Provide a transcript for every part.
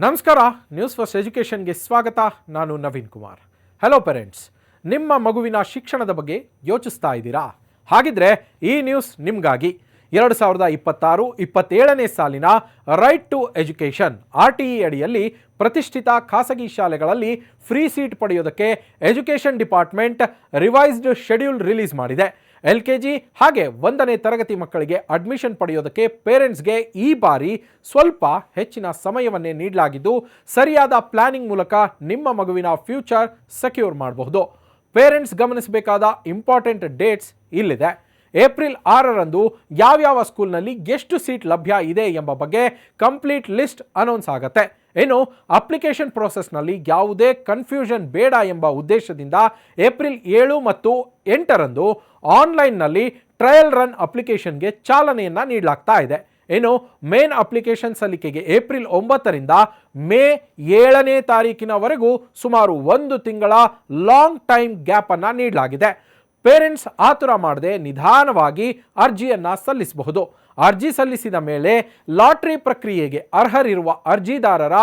ನಮಸ್ಕಾರ, news first ಎಜುಕೇಷನ್ಗೆ ಸ್ವಾಗತ. ನಾನು ನವೀನ್ ಕುಮಾರ್. ಹಲೋ ಪೇರೆಂಟ್ಸ್, ನಿಮ್ಮ ಮಗುವಿನ ಶಿಕ್ಷಣದ ಬಗ್ಗೆ ಯೋಚಿಸ್ತಾ ಇದ್ದೀರಾ? ಹಾಗಿದ್ರೆ ಈ ನ್ಯೂಸ್ ನಿಮಗಾಗಿ. 2026-27ನೇ ಸಾಲಿನ ರೈಟ್ ಟು ಎಜುಕೇಷನ್ RTE ಅಡಿಯಲ್ಲಿ ಪ್ರತಿಷ್ಠಿತ ಖಾಸಗಿ ಶಾಲೆಗಳಲ್ಲಿ ಫ್ರೀ ಸೀಟ್ ಪಡೆಯೋದಕ್ಕೆ education department revised schedule release ಮಾಡಿದೆ. LKG ಹಾಗೆ 1ನೇ ತರಗತಿ ಮಕ್ಕಳಿಗೆ ಅಡ್ಮಿಷನ್ ಪಡೆಯೋದಕ್ಕೆ ಪೇರೆಂಟ್ಸ್ಗೆ ಈ ಬಾರಿ ಸ್ವಲ್ಪ ಹೆಚ್ಚಿನ ಸಮಯವನ್ನೇ ನೀಡಲಾಗಿದ್ದು, ಸರಿಯಾದ ಪ್ಲಾನಿಂಗ್ ಮೂಲಕ ನಿಮ್ಮ ಮಗುವಿನ ಫ್ಯೂಚರ್ ಸೆಕ್ಯೂರ್ ಮಾಡಬಹುದು. ಪೇರೆಂಟ್ಸ್ ಗಮನಿಸಬೇಕಾದ ಇಂಪಾರ್ಟೆಂಟ್ ಡೇಟ್ಸ್ ಇಲ್ಲಿದೆ. ಏಪ್ರಿಲ್ 6ರಂದು ಯಾವ್ಯಾವ ಸ್ಕೂಲ್ನಲ್ಲಿ ಎಷ್ಟು ಸೀಟ್ ಲಭ್ಯ ಇದೆ ಎಂಬ ಬಗ್ಗೆ ಕಂಪ್ಲೀಟ್ ಲಿಸ್ಟ್ ಅನೌನ್ಸ್ ಆಗುತ್ತೆ. ಇನ್ನು ಅಪ್ಲಿಕೇಶನ್ ಪ್ರೋಸೆಸ್ನಲ್ಲಿ ಯಾವುದೇ ಕನ್ಫ್ಯೂಷನ್ ಬೇಡ ಎಂಬ ಉದ್ದೇಶದಿಂದ ಏಪ್ರಿಲ್ 7 ಮತ್ತು 8ರಂದು ಆನ್ಲೈನ್ನಲ್ಲಿ ಟ್ರಯಲ್ ರನ್ ಅಪ್ಲಿಕೇಶನ್ಗೆ ಚಾಲನೆಯನ್ನು ನೀಡಲಾಗ್ತಾ ಇದೆ. ಇನ್ನು ಮೇನ್ ಅಪ್ಲಿಕೇಶನ್ ಸಲ್ಲಿಕೆಗೆ ಏಪ್ರಿಲ್ 9ರಿಂದ ಮೇ 7ನೇ ತಾರೀಕಿನವರೆಗೂ ಸುಮಾರು 1 ತಿಂಗಳ ಲಾಂಗ್ ಟೈಮ್ ಗ್ಯಾಪ್ ಅನ್ನು ನೀಡಲಾಗಿದೆ. ಪೇರೆಂಟ್ಸ್ ಆತುರ ಮಾಡದೆ ನಿಧಾನವಾಗಿ ಅರ್ಜಿಯನ್ನು ಸಲ್ಲಿಸಬಹುದು. ಅರ್ಜಿ ಸಲ್ಲಿಸಿದ ಮೇಲೆ ಲಾಟ್ರಿ ಪ್ರಕ್ರಿಯೆಗೆ ಅರ್ಹರಿರುವ ಅರ್ಜಿದಾರರ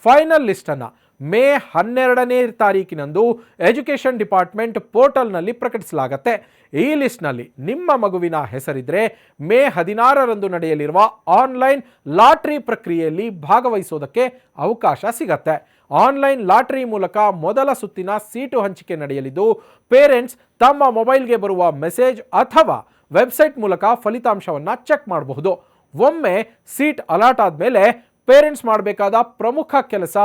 ಫೈನಲ್ ಲಿಸ್ಟನ್ನು ಮೇ 12ನೇ ತಾರೀಕಿನಂದು ಎಜುಕೇಷನ್ ಡಿಪಾರ್ಟ್ಮೆಂಟ್ ಪೋರ್ಟಲ್ನಲ್ಲಿ ಪ್ರಕಟಿಸಲಾಗುತ್ತೆ. ಈ ಲಿಸ್ಟ್ನಲ್ಲಿ ನಿಮ್ಮ ಮಗುವಿನ ಹೆಸರಿದ್ರೆ ಮೇ 16ರಂದು ನಡೆಯಲಿರುವ ಆನ್ಲೈನ್ ಲಾಟ್ರಿ ಪ್ರಕ್ರಿಯೆಯಲ್ಲಿ ಭಾಗವಹಿಸೋದಕ್ಕೆ ಅವಕಾಶ ಸಿಗತ್ತೆ. ಆನ್ಲೈನ್ ಲಾಟ್ರಿ ಮೂಲಕ ಮೊದಲ ಸುತ್ತಿನ ಸೀಟು ಹಂಚಿಕೆ ನಡೆಯಲಿದ್ದು, ಪೇರೆಂಟ್ಸ್ ತಮ್ಮ ಮೊಬೈಲ್ಗೆ ಬರುವ ಮೆಸೇಜ್ ಅಥವಾ ವೆಬ್ಸೈಟ್ ಮೂಲಕ ಫಲಿತಾಂಶವನ್ನು ಚೆಕ್ ಮಾಡಬಹುದು. ಒಮ್ಮೆ ಸೀಟ್ ಅಲಾಟ್ ಆದಮೇಲೆ ಪೇರೆಂಟ್ಸ್ ಮಾಡಬೇಕಾದ ಪ್ರಮುಖ ಕೆಲಸ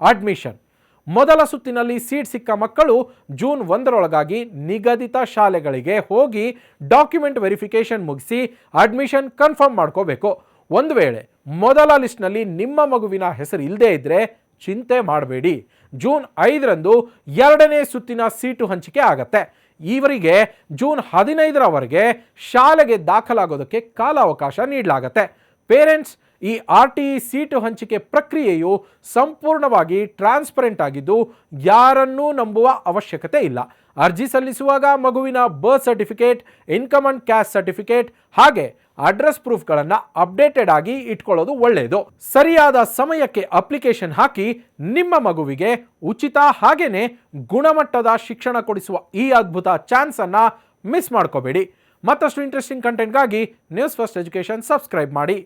ಅಡ್ಮಿಷನ್. ಮೊದಲ ಸುತ್ತಿನಲ್ಲಿ ಸೀಟ್ ಸಿಕ್ಕ ಮಕ್ಕಳು ಜೂನ್ 1ರೊಳಗಾಗಿ ನಿಗದಿತ ಶಾಲೆಗಳಿಗೆ ಹೋಗಿ ಡಾಕ್ಯುಮೆಂಟ್ ವೆರಿಫಿಕೇಷನ್ ಮುಗಿಸಿ ಅಡ್ಮಿಷನ್ ಕನ್ಫರ್ಮ್ ಮಾಡ್ಕೋಬೇಕು. ಒಂದು ವೇಳೆ ಮೊದಲ ಲಿಸ್ಟ್ನಲ್ಲಿ ನಿಮ್ಮ ಮಗುವಿನ ಹೆಸರು ಇಲ್ಲದೇ ಇದ್ದರೆ ಚಿಂತೆ ಮಾಡಬೇಡಿ. ಜೂನ್ 5ರಂದು 2ನೇ ಸುತ್ತಿನ ಸೀಟು ಹಂಚಿಕೆ ಆಗತ್ತೆ. ಇವರಿಗೆ ಜೂನ್ 15ರವರೆಗೆ ಶಾಲೆಗೆ ದಾಖಲಾಗೋದಕ್ಕೆ ಕಾಲಾವಕಾಶ ನೀಡಲಾಗತ್ತೆ. ಪೇರೆಂಟ್ಸ್, ಈ RTE ಸೀಟು ಹಂಚಿಕೆ ಪ್ರಕ್ರಿಯೆಯು ಸಂಪೂರ್ಣವಾಗಿ ಟ್ರಾನ್ಸ್ಪರೆಂಟ್ ಆಗಿದ್ದು ಯಾರನ್ನೂ ನಂಬುವ ಅವಶ್ಯಕತೆ ಇಲ್ಲ. ಅರ್ಜಿ ಸಲ್ಲಿಸುವಾಗ ಮಗುವಿನ birth certificate, income and caste certificate ಹಾಗೆ ಅಡ್ರೆಸ್ ಪ್ರೂಫ್ಗಳನ್ನು ಅಪ್ಡೇಟೆಡ್ ಆಗಿ ಇಟ್ಕೊಳ್ಳೋದು ಒಳ್ಳೆಯದು. ಸರಿಯಾದ ಸಮಯಕ್ಕೆ ಅಪ್ಲಿಕೇಶನ್ ಹಾಕಿ ನಿಮ್ಮ ಮಗುವಿಗೆ ಉಚಿತ ಹಾಗೇನೆ ಗುಣಮಟ್ಟದ ಶಿಕ್ಷಣ ಕೊಡಿಸುವ ಈ ಅದ್ಭುತ ಚಾನ್ಸನ್ನು ಮಿಸ್ ಮಾಡ್ಕೋಬೇಡಿ. ಮತ್ತಷ್ಟು ಇಂಟ್ರೆಸ್ಟಿಂಗ್ ಕಂಟೆಂಟ್ಗಾಗಿ ನ್ಯೂಸ್ ಫಸ್ಟ್ ಎಜುಕೇಷನ್ ಸಬ್ಸ್ಕ್ರೈಬ್ ಮಾಡಿ.